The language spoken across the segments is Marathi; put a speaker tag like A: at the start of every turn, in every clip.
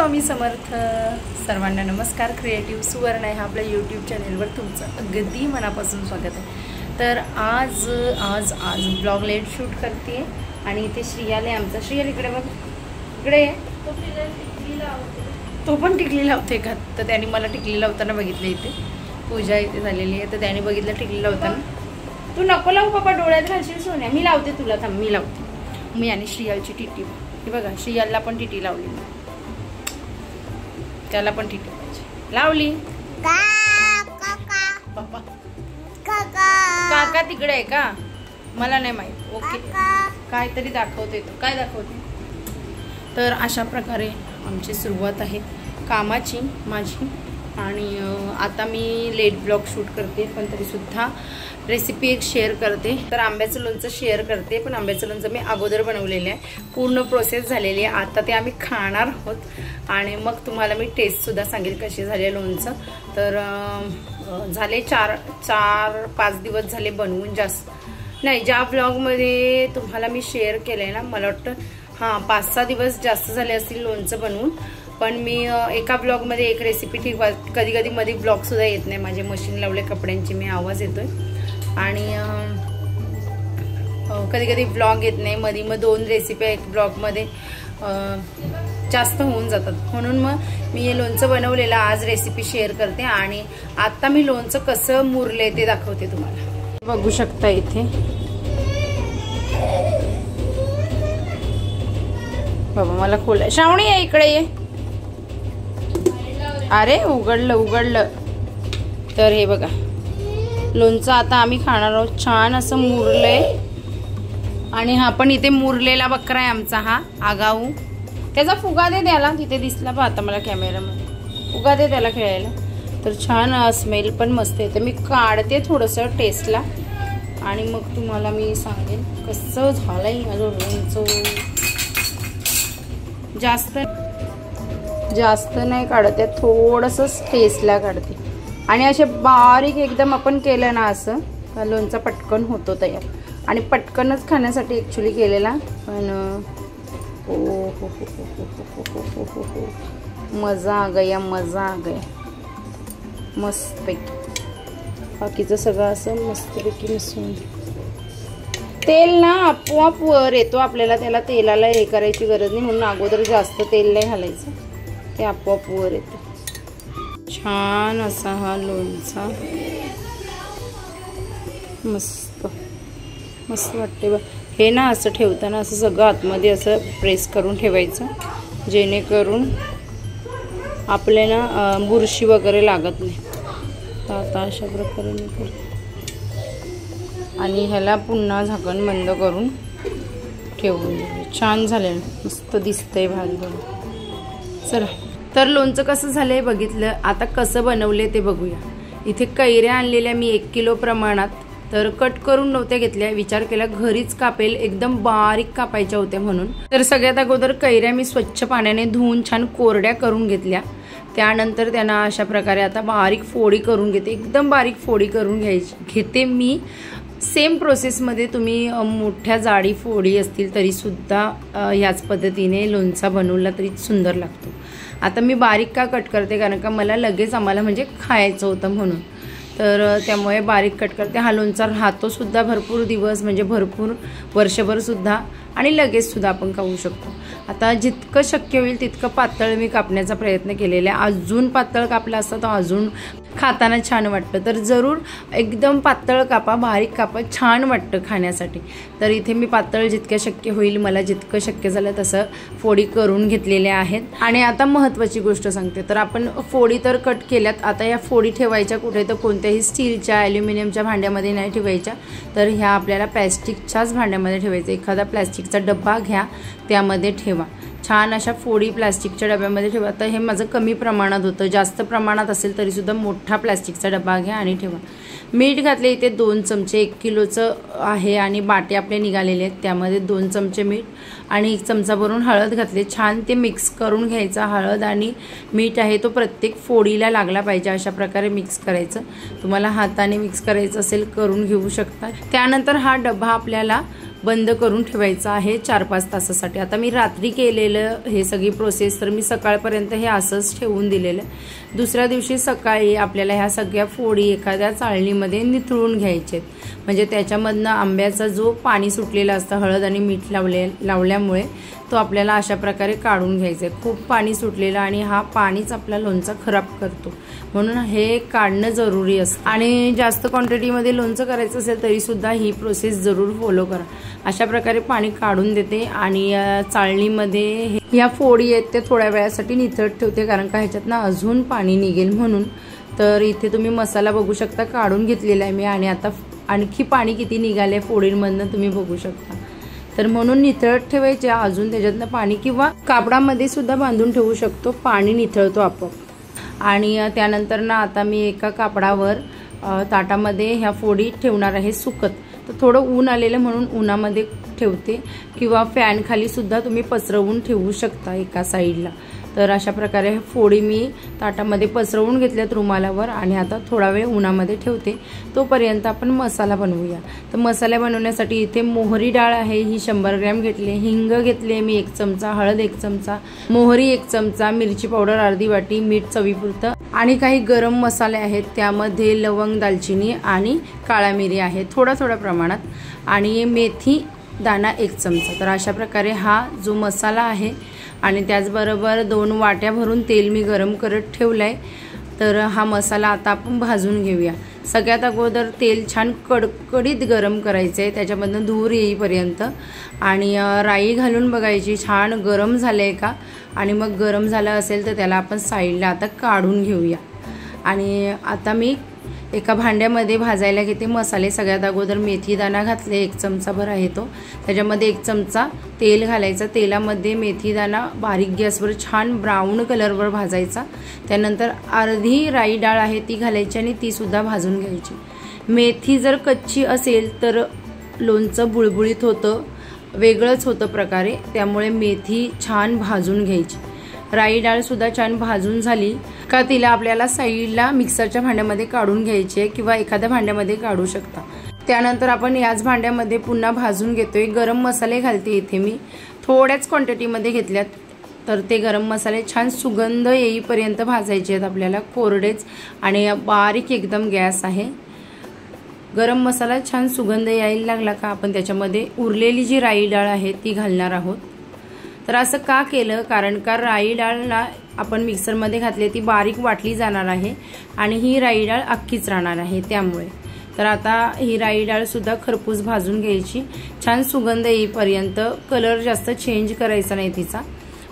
A: स्वामी समर्थ. सर्वांना नमस्कार. क्रिएटिव्ह सुवर्ण आहे आपल्या यूट्यूब चॅनेलवर तुमचं अगदी मनापासून स्वागत आहे. तर आज आज आज ब्लॉग लेट शूट करते आणि इथे श्रियाल आहे आमचा. श्रियाल इकडे बघ, इकडे तो पण टिकली लावते का? तर त्याने मला टिकली लावताना बघितलं. इथे पूजा इथे झालेली आहे तर त्याने बघितलं टिकली लावताना. तू नको लावू बाबा, डोळ्यात घालशील सोन्या. मी लावते तुला, थांब मी लावते. मी आणि श्रियालची टिटी हे बघा, श्रियालला पण टिटी लावली, त्याला पण टिटी लावली. बाबा काका तिकडे आहे का? मला नाही माहित. ओके, काहीतरी दाखवते. तो काय दाखवते? तर अशा प्रकारे आमची सुरुवात आहे कामाची माझी. आणि आता मी लेट ब्लॉग शूट करते पण तरीसुद्धा रेसिपी एक शेअर करते. तर आंब्याचं लोणचं शेअर करते, पण आंब्याचं लोणचं मी अगोदर बनवलेलं आहे, पूर्ण प्रोसेस झालेली आहे. आता ते आम्ही खाणार आहोत आणि मग तुम्हाला मी टेस्टसुद्धा सांगेल कशी झाली आहे लोणचं. तर झाले 4-5 दिवस झाले बनवून. जास्त नाही, ज्या ब्लॉगमध्ये तुम्हाला मी शेअर केलं आहे ना, मला वाटतं 5-6 दिवस जास्त झाले असतील लोणचं बनवून. पण मी एका ब्लॉगमध्ये एक रेसिपी ठीक, कधी कधी मध्ये ब्लॉगसुद्धा येत नाही माझे, मशीन लावले कपड्यांची, मी आवाज येतोय आणि कधी कधी ब्लॉग येत नाही मध्ये. मग 2 रेसिपी एक ब्लॉगमध्ये जास्त होऊन जातात, म्हणून मग मी हे लोणचं बनवलेलं आज रेसिपी शेअर करते. आणि आता मी लोणचं कसं मुरले ते दाखवते तुम्हाला. बघू शकता इथे बाबा मला खोल. श्रावणी आहे इकडे ये. अरे उघडलं. तर हे बघा लोणचं आता आम्ही खाणार आहोत. छान असं मुरलंय. आणि हा पण इथे मुरलेला बकरा आहे आमचा, हा आगाऊ. त्याचा फुगा दे त्याला, तिथे दिसला बा आता मला कॅमेरामध्ये. फुगा दे त्याला खेळायला. तर छान स्मेल पण मस्त येते. मी काढते थोडंसं टेस्टला आणि मग तुम्हाला मी सांगेन कसं झालंय माझं लोणचं. जास्त नाही काढते, थोडंसंच टेस्टला काढते. आणि असे बारीक एकदम आपण केलं ना असं, लोणचं पटकन होतो तयार. आणि पटकनच खाण्यासाठी ॲक्च्युली केलेला. पण ओ हो हो हो हो हो हो हो हो, मजा आ गया. मस्तपैकी बाकीचं सगळं असं मस्तपैकी मिसळून. तेल ना आपोआप वर येतो आपल्याला, त्याला तेलाला हे करायची गरज नाही, म्हणून अगोदर जास्त तेल नाही घालायचं, ते आपोआप वर येतं. छान असा हा लोणचा मस्त वाटते बघ. हे ना असं ठेवताना असं सगळं आतमध्ये असं प्रेस करून ठेवायचं, जेणेकरून आपल्याला बुरशी वगैरे लागत नाही. तर आता अशा प्रकारे मी करते. आणि ह्याला पुन्हा झाकण बंद करून ठेवून देऊ. छान झालं, मस्त दिसतंय भात बनवून. चला, तर लोणचं कसं झालंय बघितलं. आता कसं बनवले ते बघूया. इथे कैऱ्या आणलेल्या मी 1 किलो प्रमाणात. तर कट करून नव्हत्या घेतल्या, विचार केला घरीच कापेल, एकदम बारीक कापायच्या होत्या म्हणून. तर सगळ्यात अगोदर कैऱ्या मी स्वच्छ पाण्याने धुवून छान कोरड्या करून घेतल्या. त्यानंतर त्यांना अशा प्रकारे आता बारीक फोडी करून घेते, एकदम बारीक फोडी करून घेते मी. सेम प्रोसेसमध्ये तुम्ही मोठ्या जाडी फोडी असतील तरीसुद्धा ह्याच पद्धतीने लोणचा बनवला तरी सुंदर लागतो. आता मी बारीक का कट करते, कारण का मला लगेच आम्हाला म्हणजे खायचं होतं म्हणून. तर त्यामुळे बारीक कट करते. हा लोणचा राहतोसुद्धा भरपूर दिवस, म्हणजे भरपूर वर्षभरसुद्धा, आणि लगेचसुद्धा आपण खाऊ शकतो. आता जितकं शक्य होईल तितकं पातळ मी कापण्याचा प्रयत्न केलेला आहे. अजून पातळ कापला असता तर अजून खाताना छान वाटतं. तर जरूर एकदम पातळ कापा, बारीक कापा, छान वाटतं खाण्यासाठी. तर इथे मी पातळ जितक्या शक्य होईल, मला जितकं शक्य झालं तसं फोडी करून घेतलेल्या आहेत. आणि आता महत्त्वाची गोष्ट सांगते. तर आपण फोडी तर कट केल्यात, आता या फोडी ठेवायच्या कुठे? तर कोणत्याही स्टीलच्या, ॲल्युमिनियमच्या भांड्यामध्ये नाही ठेवायच्या, तर ह्या आपल्याला प्लॅस्टिकच्याच भांड्यामध्ये ठेवायचं. एखादा प्लॅस्टिकचा डब्बा घ्या, त्यामध्ये ठेवा. छान अशा फोडी प्लॅस्टिकच्या डब्यामध्ये ठेवा. तर हे माझं कमी प्रमाणात होतं, जास्त प्रमाणात असेल तरीसुद्धा मोठा प्लॅस्टिकचा डबा घ्या आणि ठेवा. मीठ घातले इथे 2 चमचे, 1 किलोचं आहे आणि बाटे आपले निघालेले आहेत, त्यामध्ये 2 चमचे मीठ आणि 1 चमचा भरून हळद घातले. छान ते मिक्स करून घ्यायचं. हळद आणि मीठ आहे तो प्रत्येक फोडीला लागला पाहिजे, अशा प्रकारे मिक्स करायचं. तुम्हाला हाताने मिक्स करायचं असेल करून घेऊ शकता. त्यानंतर हा डबा आपल्याला बंद करून ठेवायचं आहे 4-5 तासासाठी। आता मी रात्री केलेलं हे सगळी प्रोसेस तर मी सकाळपर्यंत हे असंच ठेवून दिलेलं। दुसऱ्या दिवशी सकाळी आपल्याला ह्या सगळ्या फोडी एखाद्या चाळणीमध्ये निथळून घ्यायचे, म्हणजे त्याच्यामधनं आंब्याचा जो पाणी सुटलेला असतं हळद आणि मीठ लावल्यामुळे तो आपल्याला अशा प्रकारे काढून घ्यायचा आहे। खूप पाणी सुटलेलं आणि हा पाणीच आपला लोणचं खराब करतो, म्हणून हे काढणं जरुरी असतं। आणि जास्त क्वांटिटीमध्ये लोणचं करायचं असेल तरी सुद्धा ही प्रोसेस जरूर फॉलो करा। अशा प्रकारे पाणी काढून देते आणि चाळणीमध्ये ह्या फोडी आहेत ते थोड्या वेळासाठी निथळत ठेवते, कारण का ह्याच्यातनं अजून पाणी निघेल म्हणून। तर इथे तुम्ही मसाला बघू शकता काढून घेतलेला आहे मी, आणि आता आणखी पाणी किती निघाले फोडींमधनं तुम्ही बघू शकता। तर म्हणून निथळत ठेवायचे, अजून त्याच्यातनं पाणी किंवा कापडामध्ये सुद्धा बांधून ठेवू शकतो, पाणी निथळतो आपोआप। आणि त्यानंतर ना आता मी एका कापडावर ताटामध्ये ह्या फोडी ठेवणार आहे सुकत। तर थोडं ऊन आलेलं म्हणून उन्हामध्ये ठेवते, किंवा फॅन खाली सुद्धा तुम्ही पसरवून ठेवू शकता एका साईडला। तर अशा प्रकारे फोडी मी ताटामध्ये पसरवून घेतल्यात रुमालावर, आणि आता थोडा वेळ उन्हामध्ये ठेवते। तोपर्यंत आपण मसाला बनवूया। तर मसाला बनवण्यासाठी इथे मोहरी डाळ आहे ही 100 ग्रॅम घेतले, हिंग घेतले मी 1 चमचा, हळद 1 चमचा, मोहरी 1 चमचा, मिरची पावडर अर्धी वाटी, मीठ चवीपुरतं, आणि काही गरम मसाले आहेत त्यामध्ये लवंग, दालचिनी आणि काळा मिरी आहे थोडा प्रमाणात, आणि मेथी दाणा 1 चमचा। तर अशा प्रकारे हा जो मसाला आहे, आणि त्याचबरोबर 2 वाट्या भरून तेल मी गरम करत ठेवलंय। तर हा मसाला आता आपण भाजून घेऊया। सगळ्यात अगोदर तेल छान कडकडीत गरम करायचंय, त्याच्यामधनं धूर येईपर्यंत, आणि राई घालून बघायची छान गरम झालंय का, आणि मग गरम झालं असेल तर त्याला आपण साईडला आता काढून घेऊया। आणि आता मी एका भांड्यामध्ये भाजायला घेते मसाले। सगळ्यात अगोदर मेथी दाणा घातले 1 चमचाभर आहे तो, त्याच्यामध्ये 1 चमचा तेल घालायचा, तेलामध्ये मेथी दाणा बारीक गॅसवर छान ब्राऊन कलरवर भाजायचा। त्यानंतर अर्धी राई डाळ आहे ती घालायची आणि ती सुद्धा भाजून घ्यायची। मेथी जर कच्ची असेल तर लोणचं बुळबुळीत होतं, वेगळंच होतं प्रकारे, त्यामुळे मेथी छान भाजून घ्यायची। राई डाळ सुद्धा छान भाजून झाली का तिला आपल्याला साईडला मिक्सरच्या भांड्यामध्ये काढून घ्यायची आहे, किंवा एखाद्या भांड्यामध्ये काढू शकता। त्यानंतर आपण याच भांड्यामध्ये पुन्हा भाजून घेतोय। गरम मसाले घालते इथे मी थोड्याच क्वांटिटीमध्ये घेतल्यात, तर ते गरम मसाले छान सुगंध येईपर्यंत भाजायचे आहेत आपल्याला, कोरडेच, आणि बारीक एकदम गॅस आहे। गरम मसाला छान सुगंध यायला लागला का आपण त्याच्यामध्ये उरलेली जी राई डाळ आहे ती घालणार आहोत। तर असं का केलं, कारण का राई डाळला आपण मिक्सरमध्ये घातली ती बारीक वाटली जाणार आहे, आणि ही राई डाळ अख्खीच राहणार आहे त्यामुळे। तर आता ही राई डाळ सुद्धा खरपूस भाजून घ्यायची छान सुगंध येईपर्यंत। कलर जास्त चेंज करायचा नाही तिचा,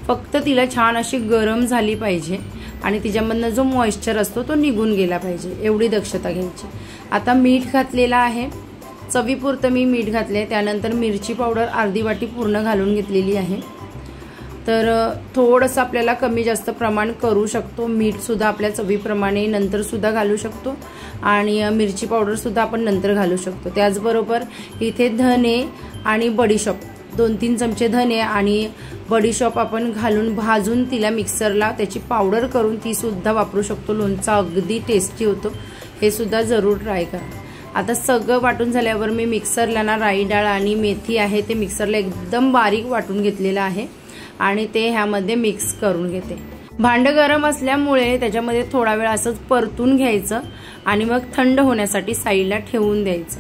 A: फक्त तिला छान अशी गरम झाली पाहिजे, आणि तिच्यामधनं जो मॉइश्चर असतो तो निघून गेला पाहिजे, एवढी दक्षता घ्यायची। आता मीठ घातलेलं आहे, चवीपुरतं मी मीठ घातले। त्यानंतर मिरची पावडर अर्धी वाटी पूर्ण घालून घेतलेली आहे। तर थोडंसं आपल्याला कमी जास्त प्रमाण करू शकतो, मीठ सुद्धा आपल्या चवीप्रमाणे नंतर सुद्धा घालू शकतो, आणि मिरची पावडर सुद्धा आपण नंतर घालू शकतो। त्याचबरोबर इथे धने आणि बडीशॉप 2-3 चमचे धने आणि बडीशॉप आपण घालून भाजून तिला मिक्सरला त्याची पावडर करून ती सुद्धा वापरू शकतो। लोणचं अगदी टेस्टी होतो, हे सुद्धा जरूर ट्राय करा। आता सगळं वाटून झाल्यावर मी मिक्सरला ना राई डाळ आणि मेथी आहे ते मिक्सरला एकदम बारीक वाटून घेतलेलं आहे, आणि ते ह्यामध्ये मिक्स करून घेते। भांडं गरम असल्यामुळे त्याच्यामध्ये थोडा वेळ असंच परतून घ्यायचं, आणि मग थंड होण्यासाठी साईडला ठेवून द्यायचं।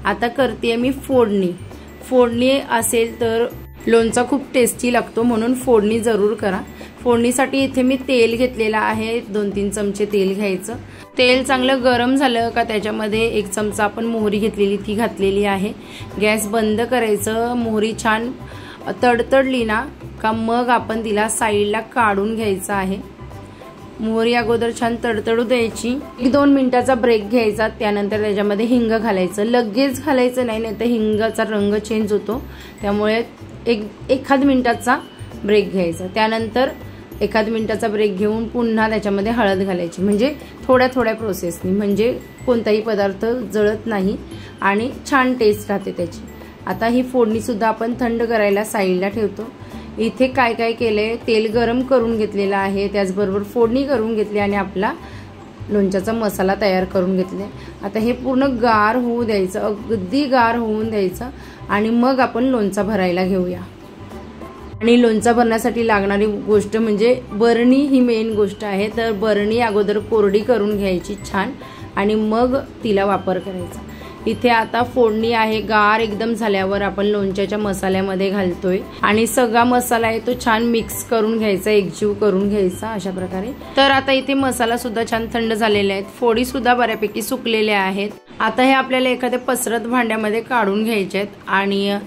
A: आता करते मी फोडणी असेल तर लोणचा खूप टेस्टी लागतो, म्हणून फोडणी जरूर करा। फोडणीसाठी इथे मी तेल घेतलेलं आहे, 2-3 चमचे तेल घ्यायचं। तेल चांगलं गरम झालं का त्याच्यामध्ये 1 चमचा आपण मोहरी घेतलेली ती घातलेली आहे। गॅस बंद करायचं, मोहरी छान तडतडली ना का मग आपण तिला साईडला काढून घ्यायचं आहे। मोहरी अगोदर छान तडतडू द्यायची, 1-2 मिनिटाचा ब्रेक घ्यायचा। त्यानंतर त्याच्यामध्ये हिंग घालायचं, लगेच घालायचं नाही, नाहीतर हिंगाचा रंग चेंज होतो, त्यामुळे 1 मिनिटाचा ब्रेक घ्यायचा। त्यानंतर 1 मिनिटाचा ब्रेक घेऊन पुन्हा त्याच्यामध्ये हळद घालायची, म्हणजे थोड्या प्रोसेसनी, म्हणजे कोणताही पदार्थ जळत नाही आणि छान टेस्ट राहते त्याची। आता ही फोडणी सुद्धा आपण थंड करायला साईडला ठेवतो। इथे काय केलंय, तेल गरम करून घेतलेलं आहे, त्याचबरोबर फोडणी करून घेतली, आणि आपला लोणच्याचा मसाला तयार करून घेतले. आता हे पूर्ण गार होऊ द्यायचं, अगदी गार होऊन द्यायचं आणि मग आपण लोणचा भरायला घेऊया. आणि लोणचा भरण्यासाठी लागणारी गोष्ट म्हणजे बरणी ही मेन गोष्ट आहे. तर बरणी अगोदर कोरडी करून घ्यायची छान आणि मग तिला वापर करायचा. इथे आता फोडणी आहे, गार एकदम झाल्यावर आपण लोणच्याच्या मसाल्यामध्ये घालतोय आणि सगळा मसाला आहे तो छान मिक्स करून घ्यायचा, एकजीव करून घ्यायचा अशा प्रकारे. तर आता इथे मसाला सुद्धा छान थंड झालेले आहेत, फोडी सुद्धा बऱ्यापैकी सुकलेल्या आहेत. आता हे आपल्याला एखाद्या पसरत भांड्यामध्ये काढून घ्यायचे आहेत आणि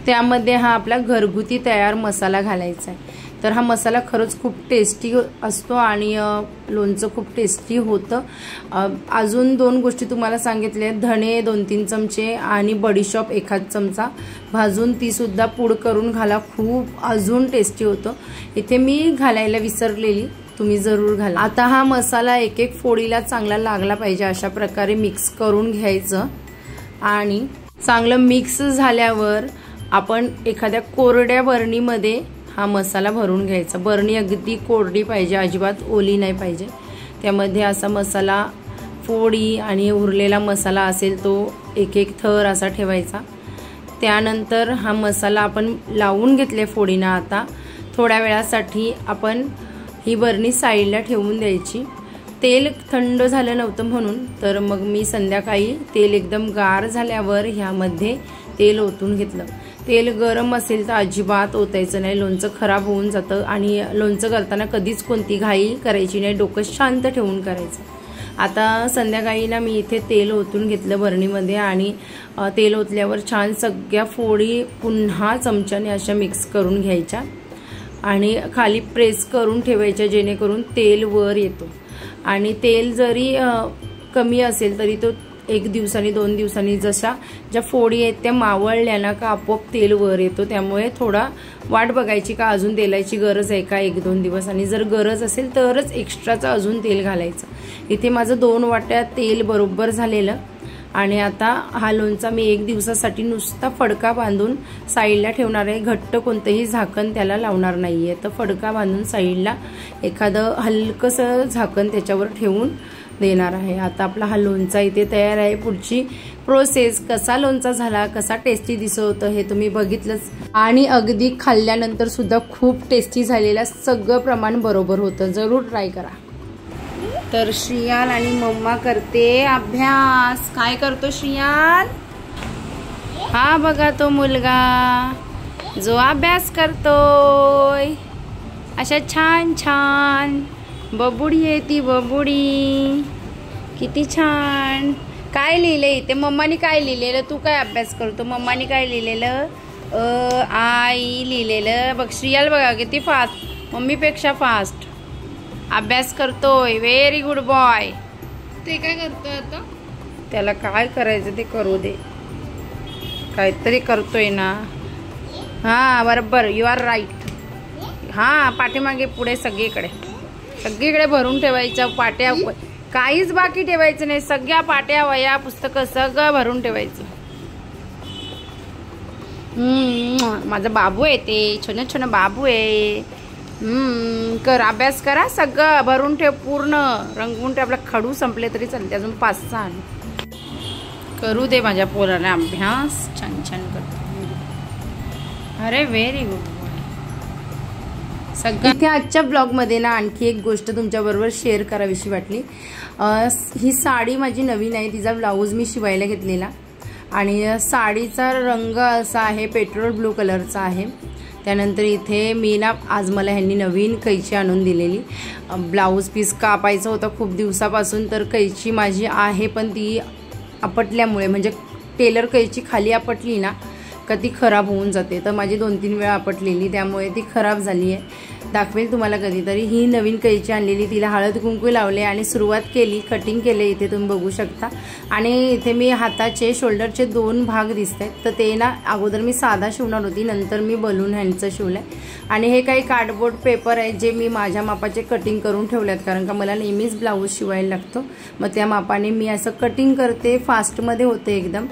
A: त्यामध्ये हा आपला घरगुती तयार मसाला घालायचा आहे. तर हा मसाला खरंच खूप टेस्टी असतो आणि लोणचं खूप टेस्टी होतं. अजून 2 गोष्टी तुम्हाला सांगितल्या, धणे 2-3 चमचे आणि बडीशॉप 1 चमचा भाजून ती सुद्धा पूड करून घाला, खूप अजून टेस्टी होतं. इथे मी घालायला विसरलेली, तुम्ही जरूर घाला. आता हा मसाला एक फोडीला चांगला लागला पाहिजे अशा प्रकारे मिक्स करून घ्यायचं आणि चांगलं मिक्स झाल्यावर आपण एखाद्या कोरड्या बरणीमध्ये हा मसाला भरून घ्यायचा. बरणी अगदी कोरडी पाहिजे, अजिबात ओली नाही पाहिजे. त्यामध्ये असा मसाला फोडी आणि उरलेला मसाला असेल तो एक थर असा ठेवायचा. त्यानंतर हा मसाला आपण लावून घेतले फोडीना. आता थोड्या वेळासाठी आपण ही बरणी साईडला ठेवून द्यायची. तेल थंड झालं नव्हतं म्हणून तर मग मी संध्याकाळी तेल एकदम गार झाल्यावर ह्यामध्ये तेल ओतून घेतलं. तेल गरम असेल तर अजिबात ओतायचं नाही, लोणचं खराब होऊन जातं. आणि लोणचं करताना कधीच कोणती घाई करायची नाही, डोकं शांत ठेवून करायचं. आता संध्याकाळी ना मी इथे तेल ओतून घेतलं बरणीमध्ये आणि तेल ओतल्यावर छान सगळ्या फोडी पुन्हा चमच्याने अशा मिक्स करून घ्यायच्या आणि खाली प्रेस करून ठेवायच्या जेणेकरून तेल वर येतो. आणि तेल जरी कमी असेल तरी तो 1 दिवसांनी 2 दिवसांनी जशा ज्या फोडी आहेत त्या मावळल्या ना का आपोआप तेल वर येतो. त्यामुळे थोडा वाट बघायची का अजून तेलाची गरज आहे का 1-2 दिवस, आणि जर गरज असेल तरच एक्स्ट्राचं अजून तेल घालायचं. इथे माझं 2 वाट्या तेल बरोबर झालेलं आणि आता हा लोणचा मी 1 दिवसासाठी नुसता फडका बांधून साईडला ठेवणार आहे. घट्ट कोणतंही झाकण त्याला लावणार नाहीये. तर फडका बांधून साईडला एखादं हलकंसं झाकण त्याच्यावर ठेवून देणार आहे. आता आपला हा लोणचा इथे तयार आहे. पुढची प्रोसेस, कसा लोणचा झाला, कसा टेस्टी दिसत होतं हे तुम्ही बघितलंच आणि अगदी खाल्ल्यानंतर सुद्धा खूप टेस्टी झालेला, सगळं प्रमाण बरोबर होतं. जरूर ट्राय करा. तर श्रियाल आणि मम्मा करते अभ्यास. काय करतो श्रियाल? हा बघा तो मुलगा जो अभ्यास करतोय. अशा छान छान बबुडी आहे ती बबुडी, किती छान. काय लिहिलंय इथे? मम्मानी काय लिहिलेलं? तू काय अभ्यास करतो? मम्मानी काय लिहिलेलं? आई लिहिलेलं. बघ श्रियाल बघा किती फास्ट, मम्मीपेक्षा फास्ट अभ्यास करतोय. Very good boy.
B: ते काय करतोय आता?
A: त्याला काय करायचं ते करू दे, काहीतरी करतोय ना. हा बरोबर, यू आर राईट. हा पाठीमागे पुढे सगळीकडे भरून ठेवायच्या पाट्या, काहीच बाकी ठेवायचं नाही. सगळ्या पाट्या, वया, पुस्तकं सगळं भरून ठेवायचं. माझा बाबू आहे ते, छोन बाबू आहे. कर अभ्यास करा, सगळं भरून ठेव, पूर्ण रंगवून ठेव. आपला खडू संपले तरी चालते, अजून 5-6 करू दे माझ्या पोराला अभ्यास. छान छान करतो. अरे व्हेरी गुड. इथे आजच्या ब्लॉगमध्ये ना आणखी एक गोष्ट तुमच्याबरोबर शेअर करावीशी वाटली. ही साडी माझी नवीन आहे, तिचा ब्लाऊज मी शिवायला घेतलेला आणि साडीचा रंग असा आहे पेट्रोल ब्लू कलरचा आहे. त्यानंतर इथे मी ना आज मला ह्यांनी नवीन कैची आणून दिलेली. ब्लाऊज पीस कापायचं होतं खूप दिवसापासून, तर कैची माझी आहे पण ती आपटल्यामुळे, म्हणजे टेलर कैची खाली आपटली ना का ती खराब होऊन जाते. तर माझी 2-3 वेळा आपटलेली, त्यामुळे ती खराब झाली आहे. दाखवेल तुम्हाला कधीतरी. ही नवीन कैची आणलेली, तिला हळद कुंकू लावले आणि सुरुवात केली, कटिंग केले. इथे तुम्ही बघू शकता. आणि इथे मी हाताचे शोल्डरचे 2 भाग दिसत आहेत. तर ते ना अगोदर मी साधा शिवणार होती, नंतर मी बलून हँडचं शिवलं आहे. आणि हे काही कार्डबोर्ड पेपर आहेत जे मी माझ्या मापाचे कटिंग करून ठेवलेत, कारण का मला नेहमीच ब्लाऊज शिवायला लागतो. मग त्या मापाने मी असं कटिंग करते. फास्टमध्ये होते एकदम.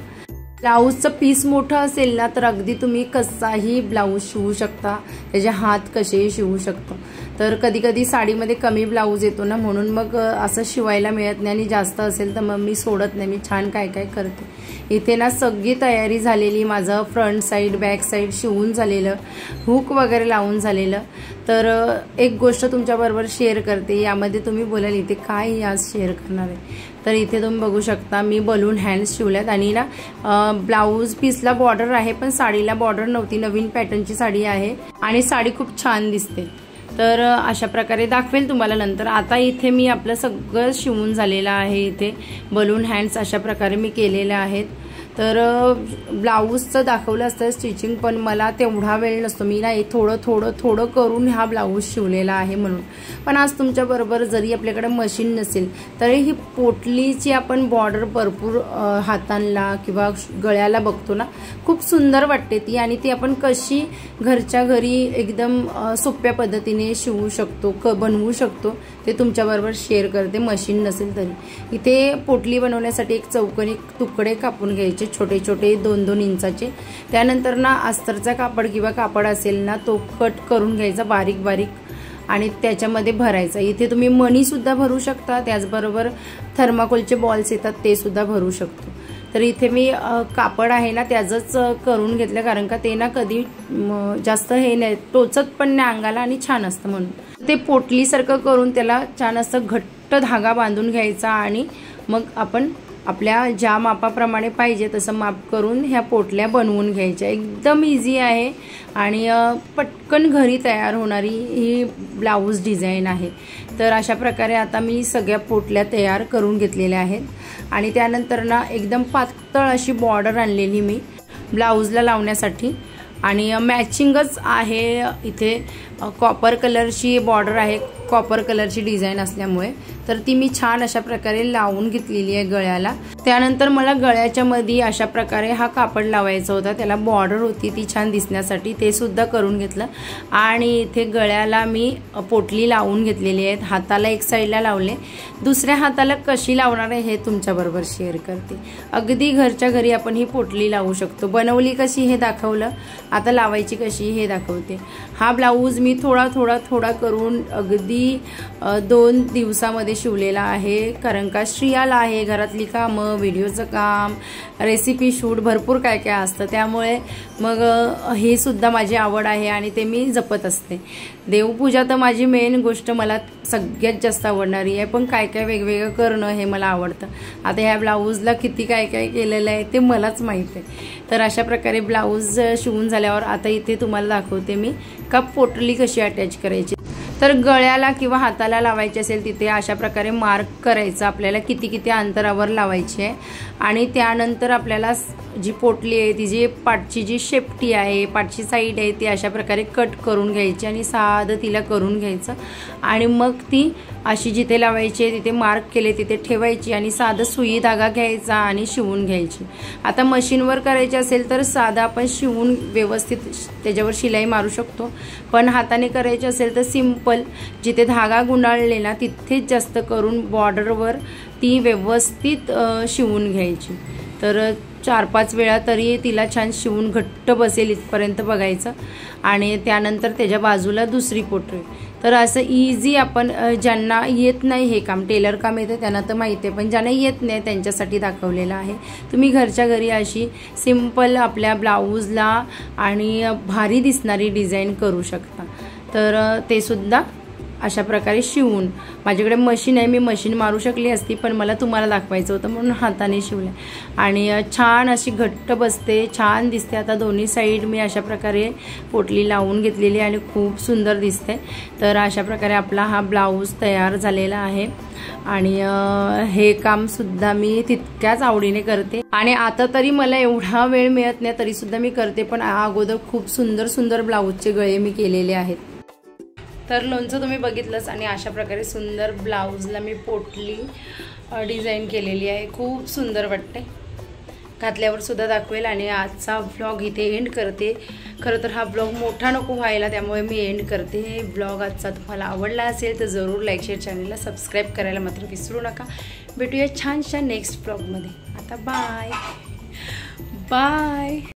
A: ब्लाऊजचं पीस मोठं असेल ना तर अगदी तुम्ही कसाही ब्लाऊज शिवू शकता, त्याचे हात कसेही शिवू शकता. तर कधी कधी साडीमध्ये कमी ब्लाऊज येतो ना, म्हणून मग असं शिवायला मिळत नाही आणि जास्त असेल तर मग मी सोडत नाही. मी छान काय काय करते. इथे ना सगळी तयारी झालेली, माझं फ्रंट साईड बॅक साईड शिवून झालेलं, हुक वगैरे लावून झालेलं. तर एक गोष्ट तुमच्याबरोबर शेअर करते, यामध्ये तुम्ही बोलाल इथे काय आज शेअर करणार आहे. तर इथे तुम्ही बघू शकता मी बलून हँड्स शिवल्यात आणि ना ब्लाऊज पीसला बॉर्डर आहे पण साडीला बॉर्डर नव्हती. नवीन पॅटर्नची साडी आहे आणि साडी खूप छान दिसते. तर अशा प्रकारे दाखवेल तुम्हाला नंतर. आता इथे मी आपलं सगळं शिवून झालेलं आहे. इथे बलून हँड्स अशा प्रकारे मी केलेल्या आहेत. तर ब्लाऊजचं दाखवलं असतं स्टिचिंग, पण मला तेवढा वेळ नसतो. मी ना थोडं थोडं थोडं करून हा ब्लाऊज शिवलेला आहे म्हणून. पण आज तुमच्याबरोबर जरी आपल्याकडे मशीन नसेल तरी ही पोटलीची आपण बॉर्डर भरपूर हातांना किंवा गळ्याला बघतो ना, खूप सुंदर वाटते ती. आणि ती आपण कशी घरच्या घरी एकदम सोप्या पद्धतीने शिवू शकतो, बनवू शकतो ते तुमच्याबरोबर शेअर करते, मशीन नसेल तरी. इथे पोटली बनवण्यासाठी एक चौकोनी तुकडे कापून घ्यायचे छोटे छोटे 2-2 इंचाचे. त्यानंतर ना अस्तरचा कापड किंवा कापड असेल ना तो कट करून घ्यायचा बारीक बारीक आणि त्याच्यामध्ये भरायचा. इथे तुम्ही मणी सुद्धा भरू शकता, त्याचबरोबर थर्माकोलचे बॉल्स येतात ते सुद्धा भरू शकतो. तर इथे मी कापड आहे ना त्याचंच करून घेतलं, कारण का ते ना कधी जास्त हे नाही टोचत पण नाही अंगाला आणि छान असतं म्हणून. ते पोटलीसारखं करून त्याला छान असं घट्ट धागा बांधून घ्यायचा आणि मग आपण आपल्या ज्या मापाप्रमाणे पाहिजे तसं माप करून ह्या पोटल्या बनवून घ्यायच्या. एकदम इझी आहे आणि पटकन घरी तयार होणारी ही ब्लाऊज डिझाईन आहे. तर अशा प्रकारे आता मी सगळ्या पोटल्या तयार करून घेतलेल्या आहेत. आणि त्यानंतर ना एकदम पातळ अशी बॉर्डर आणलेली मी ब्लाऊजला लावण्यासाठी आणि मॅचिंगच आहे. इथे कॉपर कलरची बॉर्डर आहे, कॉपर कलरची डिझाईन असल्यामुळे तर ती मी छान अशा प्रकारे लावून घेतलेली आहे गळ्याला. त्यानंतर मला गळ्याच्या मध्ये अशा प्रकारे हा कापड लावायचा होता, त्याला बॉर्डर होती ती छान दिसण्यासाठी, ते सुद्धा करून घेतलं. आणि इथे गळ्याला मी पोटली लावून घेतलेली आहे. हाताला एक साईडला लावले, दुसऱ्या हाताला कशी लावणार आहे हे तुमच्याबरोबर शेअर करते. अगदी घरच्या घरी आपण ही पोटली लावू शकतो. बनवली कशी हे दाखवलं, आता लावायची कशी हे दाखवते. हा ब्लाऊज मी थोडा थोडा थोडा करून अगदी 2 दिवसामध्ये शिवलेला आहे, कारण का श्रियाला आहे घरातली कामं, व्हिडिओचं काम, रेसिपी शूट, भरपूर काय काय असतं. त्यामुळे मग हे सुद्धा माझी आवड आहे आणि ते मी जपत असते. देवपूजा तर माझी मेन गोष्ट मला सगळ्यात जास्त आवडणारी आहे, पण काय काय वेगवेगळं करणं हे मला आवडतं. आता ह्या ब्लाऊजला किती काय काय केलेलं आहे ते मलाच माहीत आहे. तर अशा प्रकारे ब्लाऊज शिवून झाल्यावर आता इथे तुम्हाला दाखवते मी का पोटली कशी अटॅच करायची. तर गळ्याला किंवा हाताला लावायची असेल तिथे अशा प्रकारे मार्क करायचा आपल्याला किती किती अंतरावर लावायची आहे. आणि त्यानंतर आपल्याला जी पोटली आहे ती जी पाठची जी शेपटी आहे, पाठची साईड आहे ती अशा प्रकारे कट करून घ्यायची आणि साधं तिला करून घ्यायचं. आणि मग ती अशी जिथे लावायची आहे तिथे मार्क केले तिथे ठेवायची आणि साधं सुई धागा घ्यायचा आणि शिवून घ्यायची. आता मशीनवर करायची असेल तर साधं आपण शिवून व्यवस्थित त्याच्यावर शिलाई मारू शकतो, पण हाताने करायची असेल तर सिंपल जिथे धागा गुंडाळले ना तिथेच जास्त करून बॉर्डरवर ती व्यवस्थित शिवून घ्यायची. तर 4-5 वेळा तरी तिला छान शिवून घट्ट बसेल इथपर्यंत बघायचं. आणि त्यानंतर त्याच्या बाजूला दुसरी पोटली. तर असं इझी आपण ज्यांना येत नाही हे काम, टेलर काम येतं त्यांना तर माहिती आहे, पण ज्यांना येत नाही त्यांच्यासाठी दाखवलेलं आहे. तुम्ही घरच्या घरी अशी सिंपल आपल्या ब्लाऊजला आणि भारी दिसणारी डिझाईन करू शकता. तर ते सुद्धा अशा प्रकारे शिवून, माझ्याकडे मशीन आहे मी मशीन मारू शकली असती पण मला तुम्हाला दाखवायचं होतं म्हणून हाताने शिवलं. आणि छान अशी घट्ट बसते, छान दिसते. आता दोन्ही साईड मी अशा प्रकारे पोटली लावून घेतलेली आणि खूप सुंदर दिसते. तर अशा प्रकारे आपला हा ब्लाऊज तयार झालेला आहे. आणि हे काम सुद्धा मी तितक्याच आवडीने करते. आणि आता तरी मला एवढा वेळ मिळत नाही तरी सुद्धा मी करते, पण अगोदर खूप सुंदर सुंदर ब्लाऊजचे गळे मी केलेले आहेत. तर लोणचं तुम्ही बघितलंच आणि अशा प्रकारे सुंदर ब्लाऊजला मी पोटली डिझाईन केलेली आहे. खूप सुंदर वाटते, घातल्यावर सुद्धा दाखवेल. आणि आजचा व्लॉग इथे एंड करते. खरं तर हा व्लॉग मोठा नको व्हायला त्यामुळे मी एंड करते. हे व्लॉग आजचा तुम्हाला आवडला असेल तर जरूर लाईक शेअर चॅनलला सबस्क्राईब करायला मात्र विसरू नका. भेटूया छानशा नेक्स्ट व्लॉगमध्ये. आता बाय. बाय.